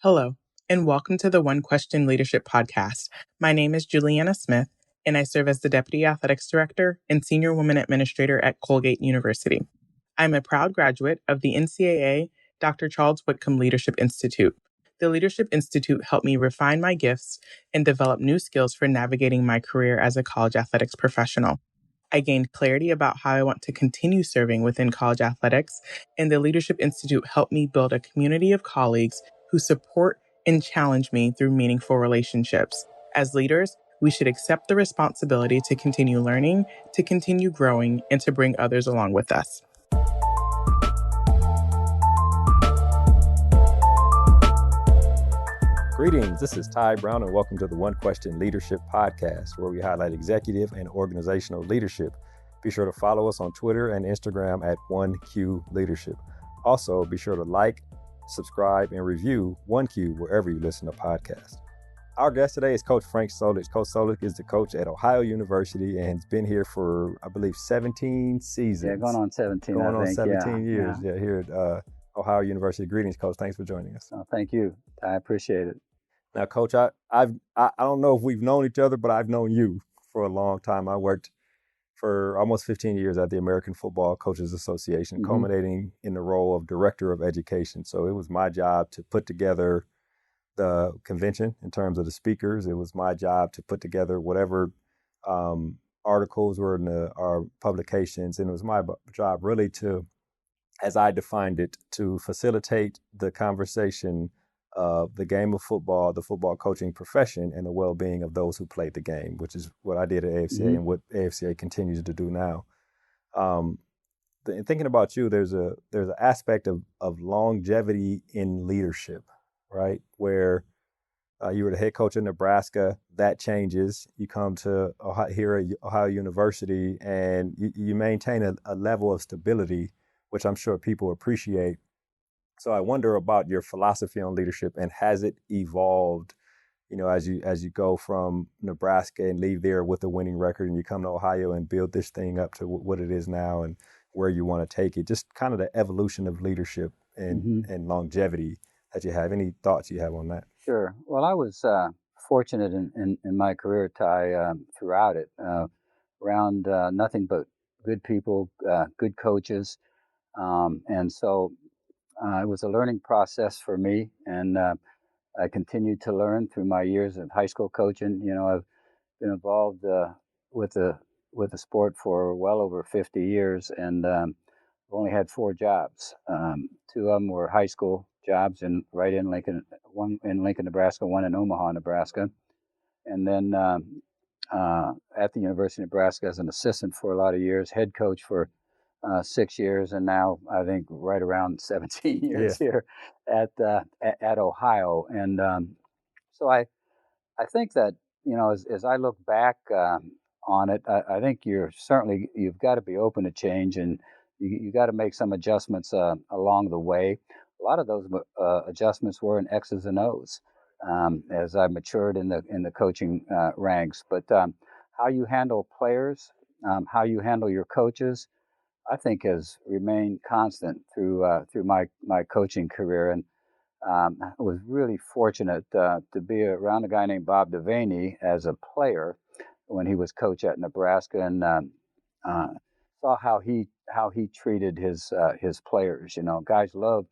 Hello, and welcome to the One Question Leadership Podcast. My name is Juliana Smith, and I serve as the Deputy Athletics Director and Senior Women Administrator at Colgate University. I'm a proud graduate of the NCAA Dr. Charles Whitcomb Leadership Institute. The Leadership Institute helped me refine my gifts and develop new skills for navigating my career as a college athletics professional. I gained clarity about how I want to continue serving within college athletics, and the Leadership Institute helped me build a community of colleagues who support and challenge me through meaningful relationships. As leaders, we should accept the responsibility to continue learning, to continue growing, and to bring others along with us. Greetings, this is Ty Brown, and welcome to the One Question Leadership Podcast, where we highlight executive and organizational leadership. Be sure to follow us on Twitter and Instagram at 1Q Leadership. Also, be sure to like, subscribe, and review 1Q wherever you listen to podcasts. Our guest today is Coach Frank Solich. Coach Solich is the coach at Ohio University and has been here for, I believe, 17 seasons. Yeah, going on 17, Going on 17 yeah. years here at Ohio University. Greetings, Coach. Thanks for joining us. Oh, thank you. I appreciate it. Now, Coach, I don't know if we've known each other, but I've known you for a long time. I worked for almost 15 years at the American Football Coaches Association, culminating in the role of Director of Education. So it was my job to put together the convention in terms of the speakers. It was my job to put together whatever articles were in our publications. And it was my job really to, as I defined it, to facilitate the conversation of the game of football, the football coaching profession, and the well-being of those who played the game, which is what I did at AFCA and what AFCA continues to do now. In thinking about you, there's an aspect of longevity in leadership, right? Where you were the head coach in Nebraska, that changes. You come to here at Ohio University, and you maintain a level of stability, which I'm sure people appreciate. So I wonder about your philosophy on leadership, and has it evolved, as you go from Nebraska and leave there with a winning record, and you come to Ohio and build this thing up to what it is now and where you want to take it, just kind of the evolution of leadership and longevity that you have. Any thoughts you have on that? Sure. Well, I was fortunate in my career, Ty, throughout it, around nothing but good people, good coaches. And so it was a learning process for me, and I continued to learn through my years of high school coaching. I've been involved with the sport for well over 50 years, and I've only had 4 jobs. 2 of them were high school jobs, right in Lincoln, one in Lincoln, Nebraska, one in Omaha, Nebraska, and then at the University of Nebraska as an assistant for a lot of years, head coach for 6 years, and now I think right around 17 years here at Ohio. And so I think that, as I look back on it, I think you've got to be open to change, and you got to make some adjustments along the way. A lot of those adjustments were in X's and O's as I matured in the coaching ranks. But how you handle players, how you handle your coaches, I think has remained constant through my coaching career. And I was really fortunate to be around a guy named Bob Devaney as a player when he was coach at Nebraska, and saw how he treated his players. Guys loved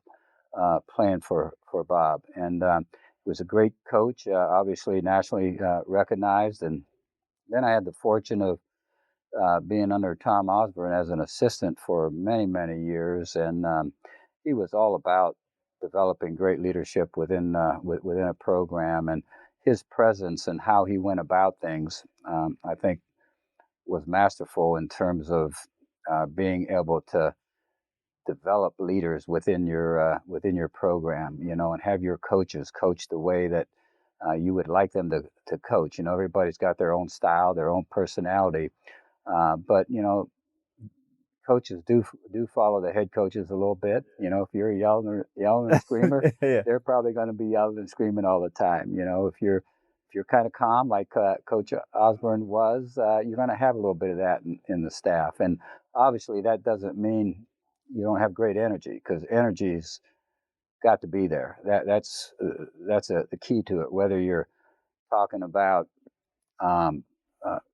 playing for Bob, and he was a great coach, obviously nationally recognized. And then I had the fortune of being under Tom Osborne as an assistant for many, many years, and he was all about developing great leadership within a program, and his presence and how he went about things, I think, was masterful in terms of being able to develop leaders within your program, and have your coaches coach the way that you would like them to coach. Everybody's got their own style, their own personality. But coaches do follow the head coaches a little bit. If you're a yelling and screamer, they're probably going to be yelling and screaming all the time. If you're kind of calm, like Coach Osborne was, you're going to have a little bit of that in the staff. And obviously, that doesn't mean you don't have great energy, because energy's got to be there. the key to it. Whether you're talking about um,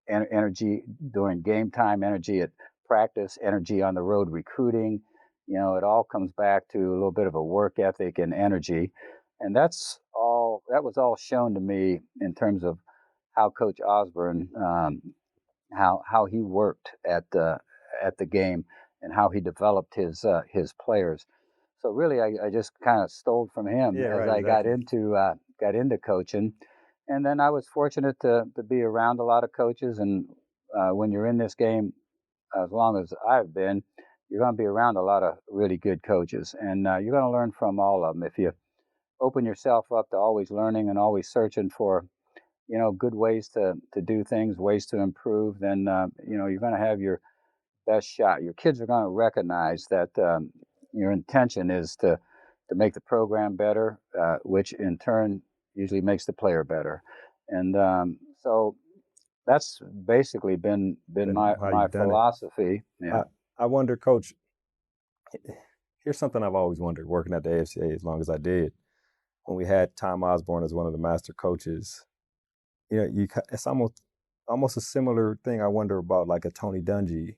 energy during game time, energy at practice, energy on the road recruiting. It all comes back to a little bit of a work ethic and energy, and that was all shown to me in terms of how Coach Osborne, how he worked at the game and how he developed his players. So really, I just kind of stole from him Yeah, as right, I exactly. got into coaching, and then I was fortunate to be around a lot of coaches. And when you're in this game, as long as I've been, you're going to be around a lot of really good coaches, and you're going to learn from all of them if you open yourself up to always learning and always searching for good ways to do things, ways to improve. Then you're going to have your best shot. Your kids are going to recognize that your intention is to make the program better, which in turn usually makes the player better. And so that's basically been Then how my you've done it. philosophy. Yeah. I wonder, Coach. Here's something I've always wondered, working at the AFCA as long as I did. When we had Tai Osborne as one of the master coaches, it's almost a similar thing. I wonder about like a Tony Dungy.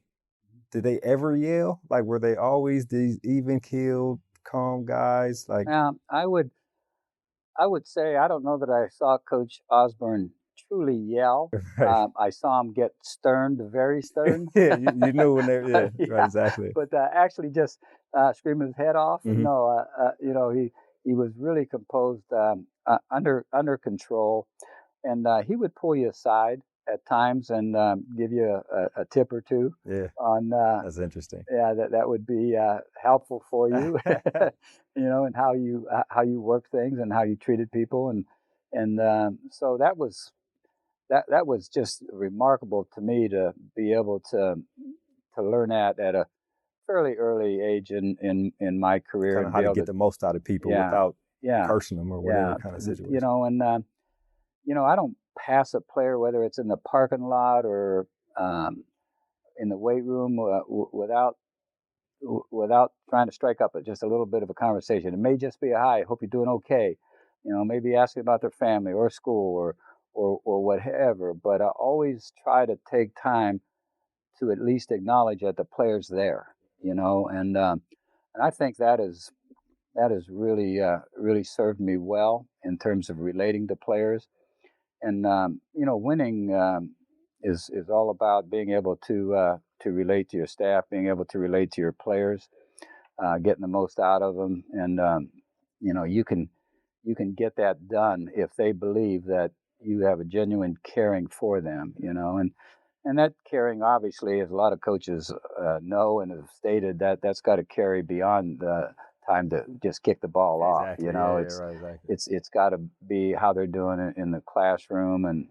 Did they ever yell? Like, were they always these even keeled, calm guys? Like, Now, I would say I don't know that I saw Coach Osborne truly yell. right? I saw him get stern to very stern. Yeah, you knew when they. Yeah, right, Yeah, exactly. but actually just screaming his head off. Mm-hmm. No, he was really composed, under control, and he would pull you aside at times and give you a tip or two Yeah, on that's interesting. yeah, that would be helpful for you, and how you work things and how you treated people, and so that was just remarkable to me to be able to learn at a fairly early age in my career Kind of and how be to able get to the most out of people yeah without yeah cursing them or yeah whatever kind of situation. and I don't pass a player whether it's in the parking lot or um, in the weight room without trying to strike up just a little bit of a conversation. It may just be a hi, hope you're doing okay. Maybe asking about their family or school or whatever. But I always try to take time to at least acknowledge that the player's there. And I think that has really served me well in terms of relating to players. And winning is all about being able to relate to your staff, being able to relate to your players, getting the most out of them, and you can get that done if they believe that you have a genuine caring for them. And that caring, obviously, as a lot of coaches know and have stated, that's got to carry beyond the time to just kick the ball off. Exactly. Yeah, right. Exactly. It's got to be how they're doing it in the classroom and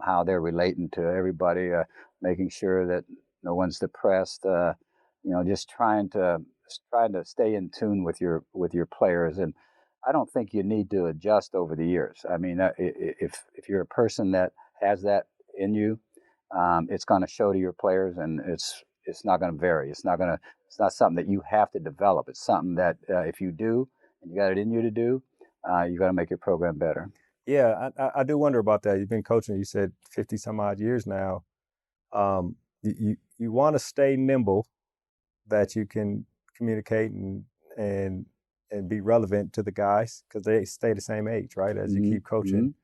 how they're relating to everybody, making sure that no one's depressed. Just trying to stay in tune with your players. And I don't think you need to adjust over the years. I mean, if you're a person that has that in you, it's going to show to your players, and it's not going to vary. It's not something that you have to develop. It's something that if you do, and you got it in you to do, you got to make your program better. Yeah, I do wonder about that. You've been coaching, you said 50 some odd years now. You want to stay nimble, that you can communicate and be relevant to the guys because they stay the same age, right? As you keep coaching.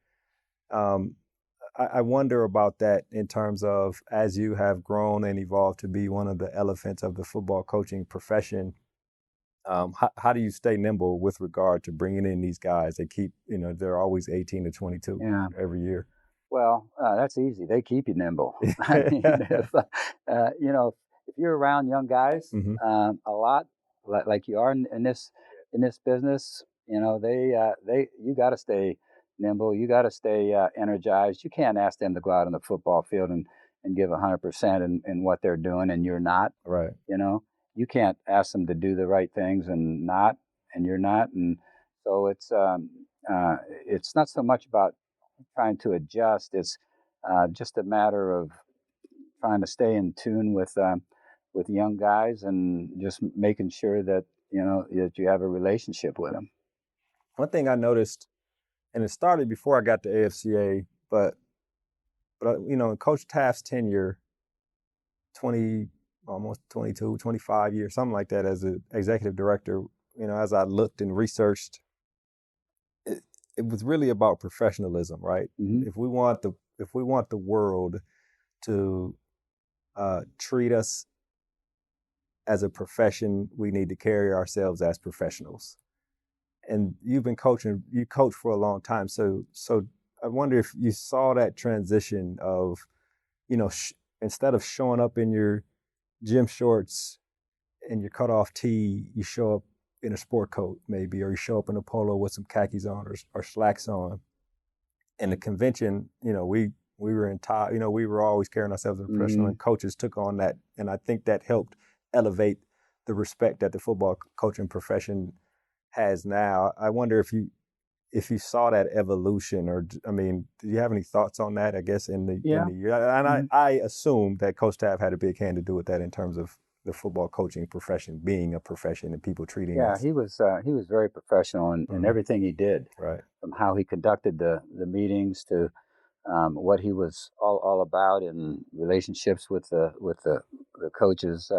I wonder about that in terms of as you have grown and evolved to be one of the elephants of the football coaching profession. How do you stay nimble with regard to bringing in these guys? They keep, they're always 18 to 22 every year. Well, that's easy. They keep you nimble. I mean, if you're around young guys a lot, like you are in this business, you got to stay nimble. You got to stay energized. You can't ask them to go out on the football field and give 100% in what they're doing, and you're not. Right. You can't ask them to do the right things and you're not. And so it's not so much about trying to adjust. It's just a matter of trying to stay in tune with young guys and just making sure that that you have a relationship with them. One thing I noticed And it started before I got to AFCA, but in Coach Taft's tenure, 20, almost 22, 25 years, something like that, as an executive director, as I looked and researched, it was really about professionalism, right? Mm-hmm. If we want the world to treat us as a profession, we need to carry ourselves as professionals. And you've been coaching, you coached for a long time. So I wonder if you saw that transition of, instead of showing up in your gym shorts and your cutoff tee, you show up in a sport coat maybe, or you show up in a polo with some khakis on or slacks on. And the convention, we were in tie, we were always carrying ourselves as a professional, and coaches took on that. And I think that helped elevate the respect that the football coaching profession has now. I wonder if you saw that evolution, or do you have any thoughts on that? I guess in the year, and I assume that Coach Taft had a big hand to do with that in terms of the football coaching profession being a profession and people treating us. He was very professional in everything he did. Right. From how he conducted the meetings to what he was all about in relationships with the coaches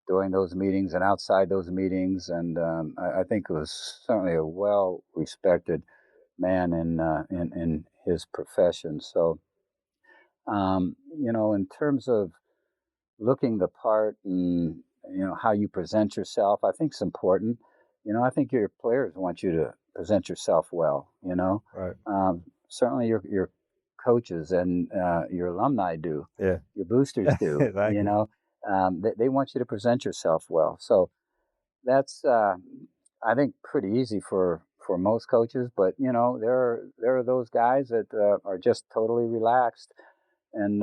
during those meetings and outside those meetings, and I think it was certainly a well-respected man in his profession. So, in terms of looking the part and how you present yourself, I think it's important. I think your players want you to present yourself well. Right. Certainly your coaches and your alumni do. Yeah. Your boosters do. Exactly. They want you to present yourself well. So that's I think pretty easy for most coaches. But there are those guys that are just totally relaxed, and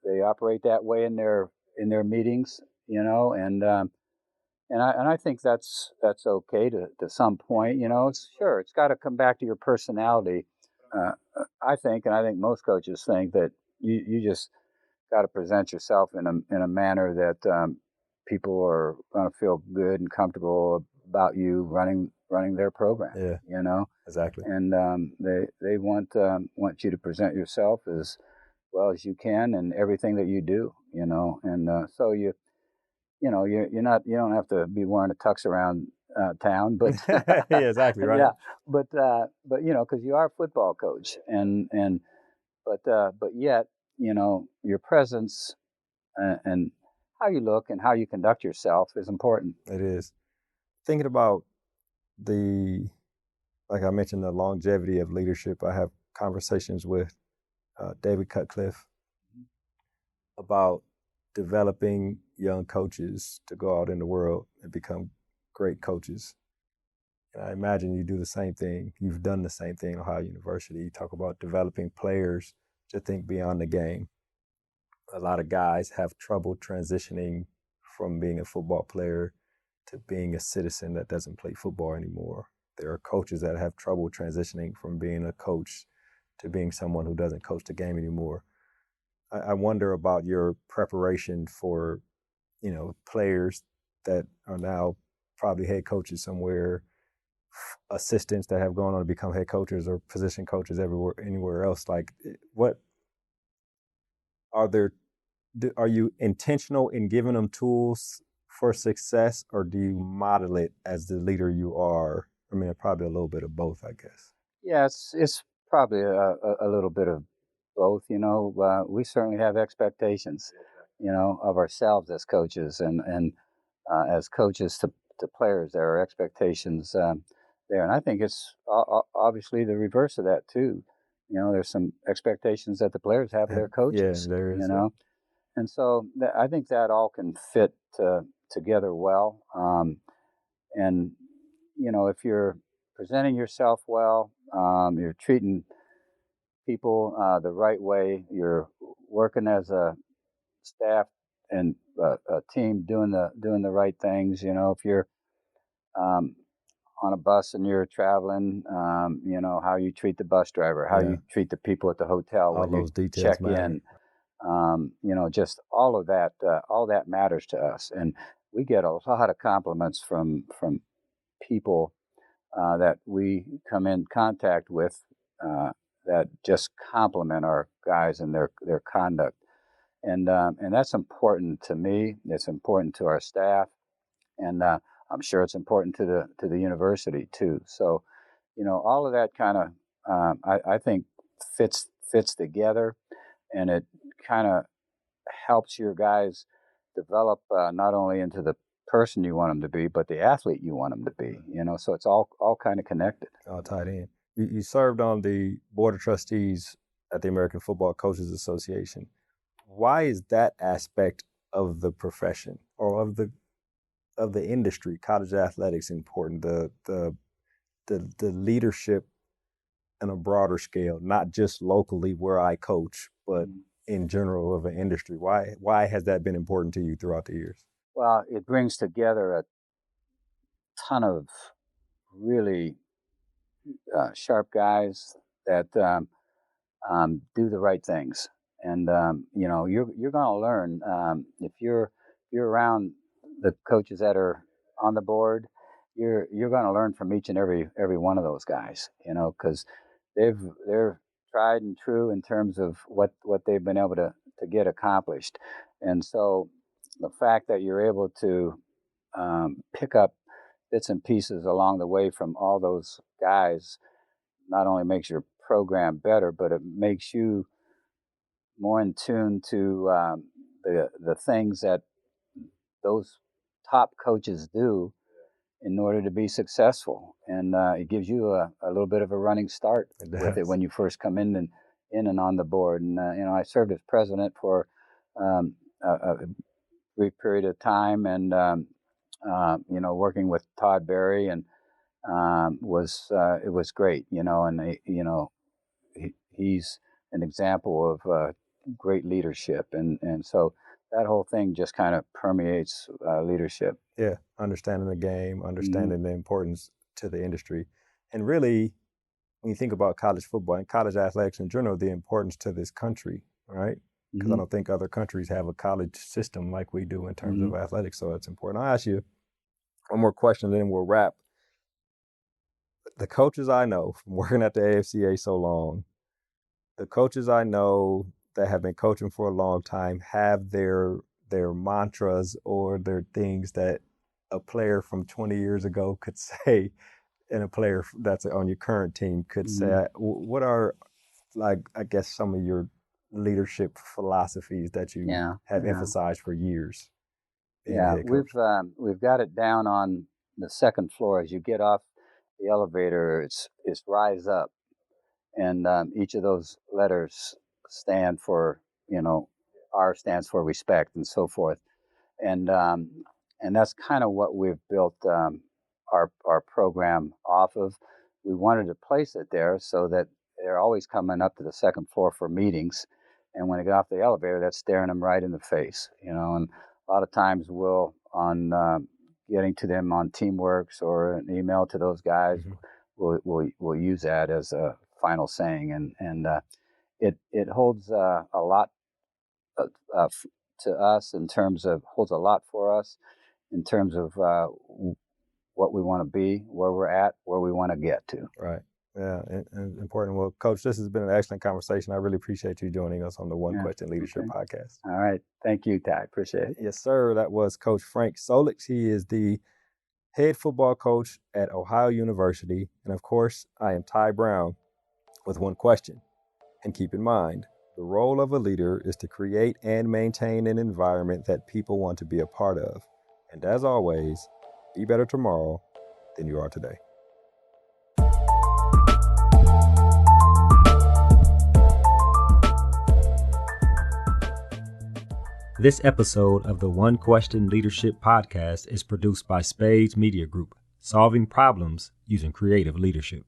they operate that way in their meetings. And I think that's okay to some point. Sure, it's got to come back to your personality. I think most coaches think that you just got to present yourself in a manner that people are going to feel good and comfortable about you running their program. Yeah. Exactly. And they want you to present yourself as well as you can in everything that you do. And so you don't have to be wearing a tux around town, but yeah, exactly right. Yeah, but because you are a football coach, but yet your presence and how you look and how you conduct yourself is important. It is. Thinking about like I mentioned, the longevity of leadership. I have conversations with David Cutcliffe about developing young coaches to go out in the world and become great coaches. And I imagine you do the same thing. You've done the same thing at Ohio University. You talk about developing players to think beyond the game. A lot of guys have trouble transitioning from being a football player to being a citizen that doesn't play football anymore. There are coaches that have trouble transitioning from being a coach to being someone who doesn't coach the game anymore. I wonder about your preparation for, players that are now probably head coaches somewhere, assistants that have gone on to become head coaches or position coaches anywhere else. Like, what are you intentional in giving them tools for success, or do you model it as the leader you are? Probably a little bit of both, I guess. Yeah, it's probably a little bit of both. We certainly have expectations, of ourselves as coaches, and as coaches to players, there are expectations there, and I think it's obviously the reverse of that too. There's some expectations that the players have of their coaches. Yeah, there is. And so I think that all can fit together well. And if you're presenting yourself well, you're treating people the right way, you're working as a staff and a team doing the right things. If you're on a bus and you're traveling, how you treat the bus driver, how you treat the people at the hotel all when those you details check matter. in. Just all of that, all that matters to us, and we get a lot of compliments from people that we come in contact with that just complement our guys and their conduct. And that's important to me. It's important to our staff, and I'm sure it's important to the university too. So, all of that kind of I think fits together, and it kind of helps your guys develop not only into the person you want them to be, but the athlete you want them to be. So it's all kind of connected. All tied in. You served on the board of trustees at the American Football Coaches Association. Why is that aspect of the profession or of the industry, college athletics, important? The leadership on a broader scale, not just locally where I coach, but in general of an industry. Why has that been important to you throughout the years? Well, it brings together a ton of really sharp guys that do the right things, and you're going to learn if you're around the coaches that are on the board. You're going to learn from each and every one of those guys, because they're tried and true in terms of what they've been able to get accomplished. And so the fact that you're able to pick up bits and pieces along the way from all those guys not only makes your program better, but it makes you more in tune to the things that those top coaches do in order to be successful. And it gives you a little bit of a running start with it when you first come in and on the board. And I served as president for a brief period of time, and working with Todd Berry, and it was great, and he's an example of great leadership, and so that whole thing just kind of permeates leadership. Yeah, understanding the game, understanding the importance to the industry, and really, when you think about college football and college athletics in general, the importance to this country, right? Because I don't think other countries have a college system like we do in terms of athletics, so it's important. I'll ask you one more question, and then we'll wrap. The coaches I know from working at the AFCA so long, the coaches I know that have been coaching for a long time have their mantras or their things that a player from 20 years ago could say, and a player that's on your current team could say. What are, like, I guess, some of your leadership philosophies that you have emphasized for years? Yeah, we've got it down on the second floor. As you get off the elevator, it's rise up, and each of those letters stand for, R stands for respect, and so forth, and that's kind of what we've built our program off of. We wanted to place it there so that they're always coming up to the second floor for meetings, and when they get off the elevator, that's staring them right in the face, and a lot of times we'll, on getting to them on Teamworks or an email to those guys, we'll use that as a final saying, and it holds a lot to us in terms of, holds a lot for us in terms of what we want to be, where we're at, where we want to get to. Right. Yeah, and important. Well, Coach, this has been an excellent conversation. I really appreciate you joining us on the One Question Leadership Podcast. All right. Thank you, Ty. Appreciate it. Yes, sir. That was Coach Frank Solich. He is the head football coach at Ohio University. And of course, I am Ty Brown with one question. And keep in mind, the role of a leader is to create and maintain an environment that people want to be a part of. And as always, be better tomorrow than you are today. This episode of the One Question Leadership Podcast is produced by Spades Media Group, solving problems using creative leadership.